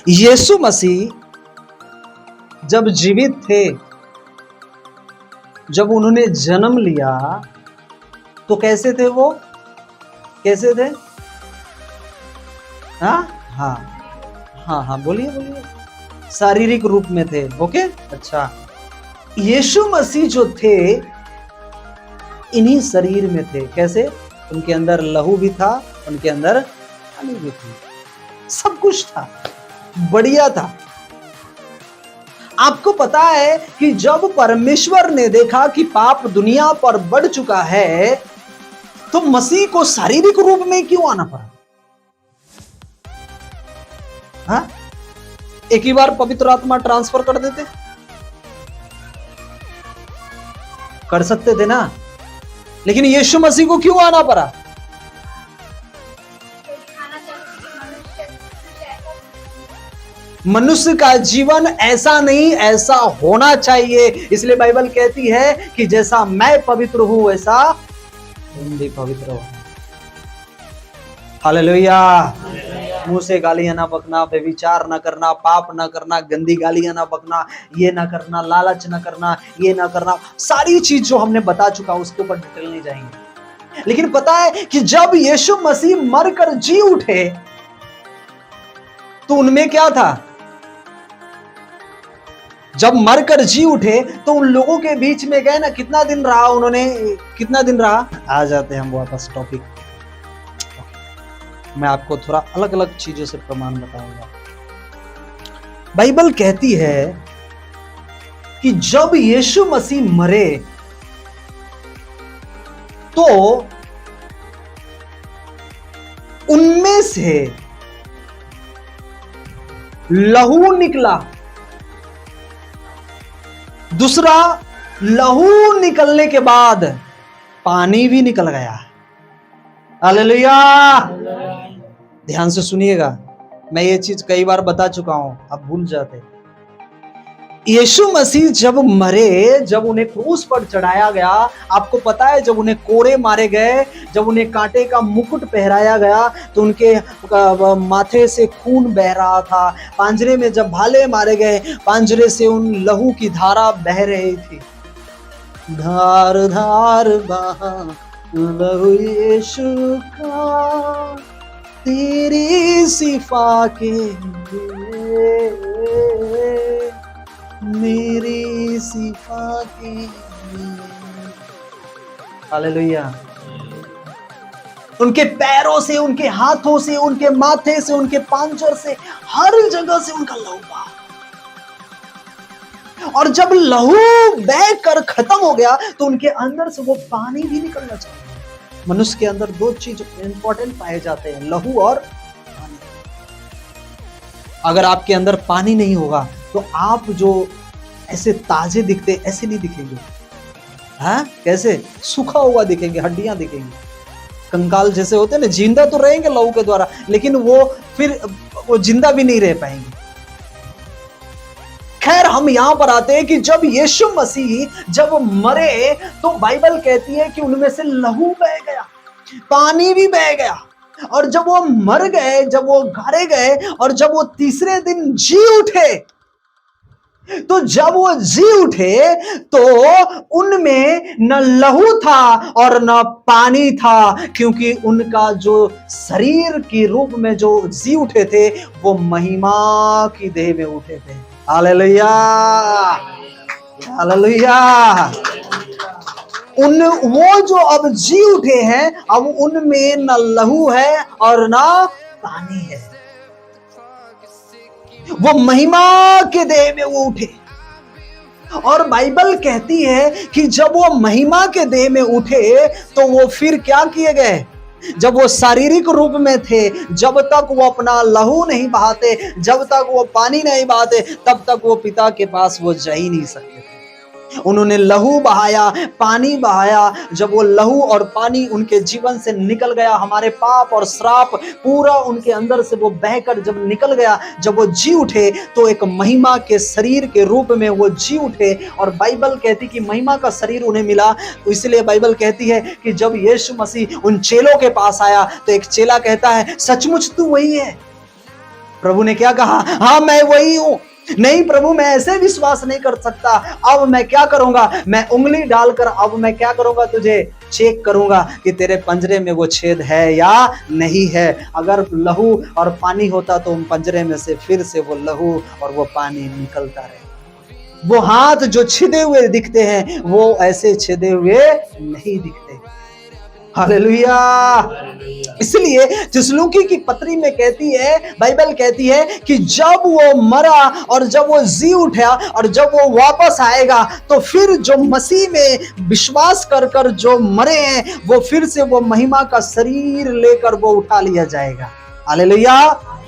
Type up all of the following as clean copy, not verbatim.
यीशु मसीह जब जीवित थे, जब उन्होंने जन्म लिया, तो कैसे थे वो? कैसे थे? हाँ हाँ हाँ हाँ, बोलिए बोलिए। शारीरिक रूप में थे। ओके, अच्छा। यीशु मसीह जो थे इन्हीं शरीर में थे। कैसे? उनके अंदर लहू भी था, उनके अंदर पानी भी थी, सब कुछ था, बढ़िया था। आपको पता है कि जब परमेश्वर ने देखा कि पाप दुनिया पर बढ़ चुका है, तो मसीह को शारीरिक रूप में क्यों आना पड़ा? हाँ? एक ही बार पवित्र आत्मा ट्रांसफर कर देते, कर सकते थे ना, लेकिन यीशु मसीह को क्यों आना पड़ा? मनुष्य का जीवन ऐसा नहीं, ऐसा होना चाहिए। इसलिए बाइबल कहती है कि जैसा मैं पवित्र हूं वैसा तुम भी पवित्र हो। हालेलुया। मुंह से गालियां ना बकना, व्यभिचार ना करना, पाप ना करना, गंदी गालियां ना बकना, ये ना करना, लालच ना करना, ये ना करना, सारी चीज जो हमने बता चुका उसके ऊपर डिटेल नहीं जाएंगे। लेकिन पता है कि जब यीशु मसीह मरकर जी उठे तो उनमें क्या था? जब मरकर जी उठे तो उन लोगों के बीच में गए ना, कितना दिन रहा उन्होंने? कितना दिन रहा? आ जाते हैं हम वापस टॉपिक। मैं आपको थोड़ा अलग अलग चीजों से प्रमाण बताऊंगा। बाइबल कहती है कि जब यीशु मसीह मरे तो उनमें से लहू निकला, दूसरा लहू निकलने के बाद पानी भी निकल गया। हालेलुया। ध्यान से सुनिएगा, मैं ये चीज कई बार बता चुका हूं, आप भूल जाते। यीशु मसीह जब मरे, जब उन्हें क्रूस पर चढ़ाया गया, आपको पता है जब उन्हें कोड़े मारे गए, जब उन्हें कांटे का मुकुट पहराया गया, तो उनके माथे से खून बह रहा था। पांजरे में जब भाले मारे गए, पांजरे से उन लहू की धारा बह रही थी। धार धार बहा लहू यीशु का, तेरी सिफा के लिए, मेरी सिफा के लिए। हालेलुया। उनके पैरों से, उनके हाथों से, उनके माथे से, उनके पांजर से, हर जगह से उनका लहू बहा। और जब लहू बह कर खत्म हो गया तो उनके अंदर से वो पानी भी निकलना चाहिए। मनुष्य के अंदर दो चीज इंपॉर्टेंट पाए जाते हैं, लहू और पानी। अगर आपके अंदर पानी नहीं होगा तो आप जो ऐसे ताजे दिखते, ऐसे नहीं दिखेंगे। हाँ, कैसे? सूखा हुआ दिखेंगे, हड्डियां दिखेंगी, कंकाल जैसे होते हैं ना। जिंदा तो रहेंगे लहू के द्वारा, लेकिन वो फिर वो जिंदा भी नहीं रह पाएंगे। खैर, हम यहां पर आते हैं कि जब यीशु मसीह जब मरे तो बाइबल कहती है कि उनमें से लहू बह गया, पानी भी बह गया। और जब वो मर गए, जब वो गाड़े गए, और जब वो तीसरे दिन जी उठे, तो जब वो जी उठे तो उनमें न लहू था और न पानी था, क्योंकि उनका जो शरीर के रूप में जो जी उठे थे वो महिमा की देह में उठे थे। Hallelujah, hallelujah. वो जो अब जी उठे हैं, अब उनमें न लहू है और न पानी है। वो महिमा के देह में वो उठे। और बाइबल कहती है कि जब वो महिमा के देह में उठे तो वो फिर क्या किए गए? जब वो शारीरिक रूप में थे, जब तक वो अपना लहू नहीं बहाते, जब तक वो पानी नहीं बहाते, तब तक वो पिता के पास वो जा ही नहीं सकते थे। उन्होंने लहू बहाया, पानी बहाया। जब वो लहू और पानी उनके जीवन से निकल गया, हमारे पाप और श्राप पूरा उनके अंदर से वो बहकर जब निकल गया, जब वो जी उठे तो एक महिमा के शरीर के रूप में वो जी उठे। और बाइबल कहती कि महिमा का शरीर उन्हें मिला। इसलिए बाइबल कहती है कि जब यीशु मसीह उन चेलों के पास आया तो एक चेला कहता है, सचमुच तू वही है? प्रभु ने क्या कहा? हाँ मैं वही हूं। नहीं प्रभु, मैं ऐसे विश्वास नहीं कर सकता। अब मैं क्या करूंगा? मैं उंगली डालकर अब मैं क्या करूंगा? तुझे चेक करूंगा कि तेरे पंजरे में वो छेद है या नहीं है। अगर लहू और पानी होता तो पंजरे में से फिर से वो लहू और वो पानी निकलता रहे। वो हाथ जो छिदे हुए दिखते हैं वो ऐसे छिदे हुए नहीं दिखते। हालेलुया। इसलिए थिस्सलुनीकि की पत्री में कहती है, बाइबल कहती है कि जब वो मरा और जब वो जी उठा और जब वो वापस आएगा तो फिर जो मसीह में विश्वास कर कर जो मरे हैं वो फिर से वो महिमा का शरीर लेकर वो उठा लिया जाएगा। हालेलुया।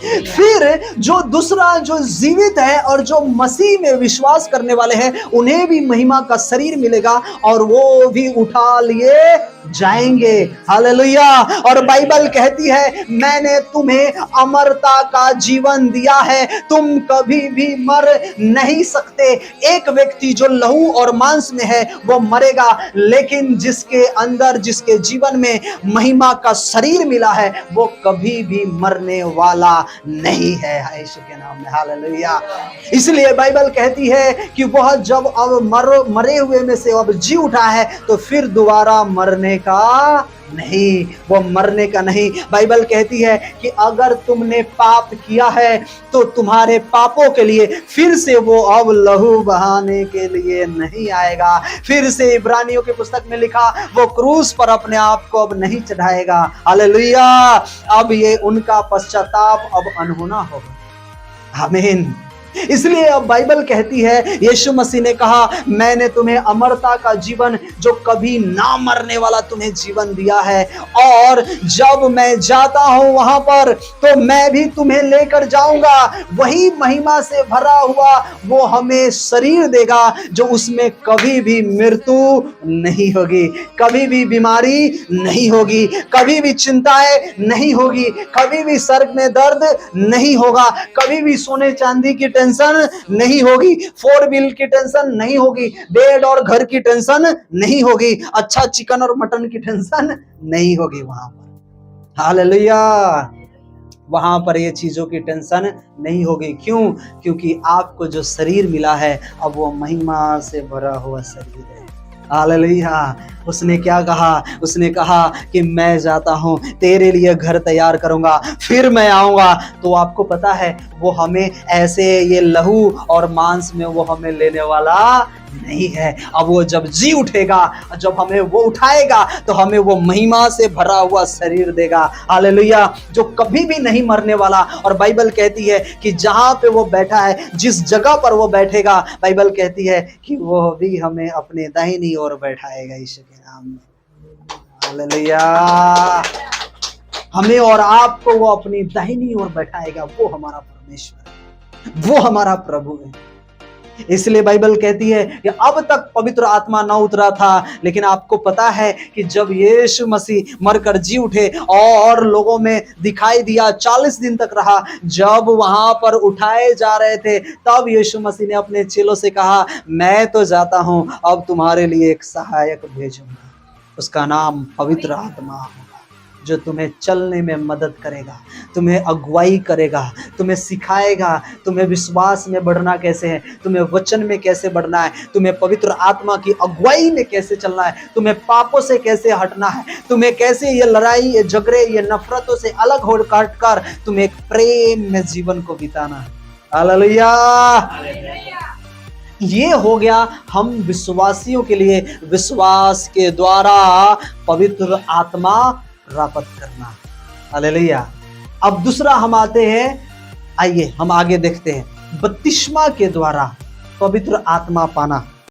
फिर जो दूसरा जो जीवित है और जो मसीह में विश्वास करने वाले हैं उन्हें भी महिमा का शरीर मिलेगा और वो भी उठा लिए जाएंगे। हालेलुया। और बाइबल कहती है मैंने तुम्हें अमरता का जीवन दिया है, तुम कभी भी मर नहीं सकते। एक व्यक्ति जो लहू और मांस में है वो मरेगा, लेकिन जिसके अंदर जिसके जीवन में महिमा का शरीर मिला है वो कभी भी मरने वाला नहीं है। यीशु के नाम में हालेलुया। इसलिए बाइबल कहती है कि वह जब अब मरे हुए में से अब जी उठा है तो फिर दोबारा मरने का नहीं, वो मरने का नहीं। बाइबल कहती है कि अगर तुमने पाप किया है तो तुम्हारे पापों के लिए फिर से वो अब लहू बहाने के लिए नहीं आएगा। फिर से इब्रानियों की पुस्तक में लिखा वो क्रूस पर अपने आप को अब नहीं चढ़ाएगा। हालेलुया। अब ये उनका पश्चाताप अब अनहोना होगा। आमीन। इसलिए अब बाइबल कहती है यीशु मसीह ने कहा मैंने तुम्हें अमरता का जीवन जो कभी ना मरने वाला तुम्हें जीवन दिया है, और जब मैं जाता हूं वहां पर तो मैं भी तुम्हें लेकर जाऊंगा। वही महिमा से भरा हुआ वो हमें शरीर देगा जो उसमें कभी भी मृत्यु नहीं होगी, कभी भी बीमारी नहीं होगी, कभी भी चिंताएं नहीं होगी, कभी भी सर में दर्द नहीं होगा, कभी भी सोने चांदी की टेंशन नहीं होगी, 4 व्हील की टेंशन नहीं होगी, बेड और घर की टेंशन नहीं होगी, अच्छा चिकन और मटन की टेंशन नहीं होगी वहां पर। हालेलुया। वहां पर ये चीजों की टेंशन नहीं होगी। क्यों? क्योंकि आपको जो शरीर मिला है अब वो महिमा से भरा हुआ शरीर है। हालेलुया। उसने क्या कहा? उसने कहा कि मैं जाता हूं तेरे लिए घर तैयार करूंगा फिर मैं आऊंगा। तो आपको पता है वो हमें ऐसे ये लहू और मांस में वो हमें लेने वाला नहीं है। अब वो जब जी उठेगा, जब हमें वो उठाएगा तो हमें वो महिमा से भरा हुआ शरीर देगा। हालेलुया। जो कभी भी नहीं मरने वाला। और बाइबल कहती है कि जहां पे वो बैठा है, जिस जगह पर वो बैठेगा, बाइबल कहती है कि वो भी हमें अपने दाहिनी ओर बैठाएगा। यीशु के नाम में हालेलुया। हमें और आपको वो अपनी दाहिनी ओर बैठाएगा। वो हमारा परमेश्वर है, वो हमारा प्रभु है। इसलिए बाइबल कहती है कि अब तक पवित्र आत्मा न उतरा था, लेकिन आपको पता है कि जब यीशु मसीह मरकर जी उठे और लोगों में दिखाई दिया, 40 दिन तक रहा, जब वहां पर उठाए जा रहे थे तब यीशु मसीह ने अपने चेलों से कहा मैं तो जाता हूं, अब तुम्हारे लिए एक सहायक भेजूंगा, उसका नाम पवित्र आत्मा होगा, जो तुम्हें चलने में मदद करेगा, तुम्हें अगुवाई करेगा, तुम्हें सिखाएगा, तुम्हें विश्वास में बढ़ना कैसे है, तुम्हें वचन में कैसे बढ़ना है, तुम्हें पवित्र आत्मा की अगुवाई में कैसे चलना है, तुम्हें पापों से कैसे हटना है, तुम्हें कैसे ये लड़ाई, ये झगड़े, ये नफरतों से अलग हो हटकर तुम्हें एक प्रेम में जीवन को बिताना है। हालेलुया। ये हो गया हम विश्वासियों के लिए विश्वास के द्वारा पवित्र आत्मा प्राप्त करना। हालेलुया। अब दूसरा हम आते हैं, आइए हम आगे देखते हैं, बपतिस्मा के द्वारा पवित्र आत्मा पाना।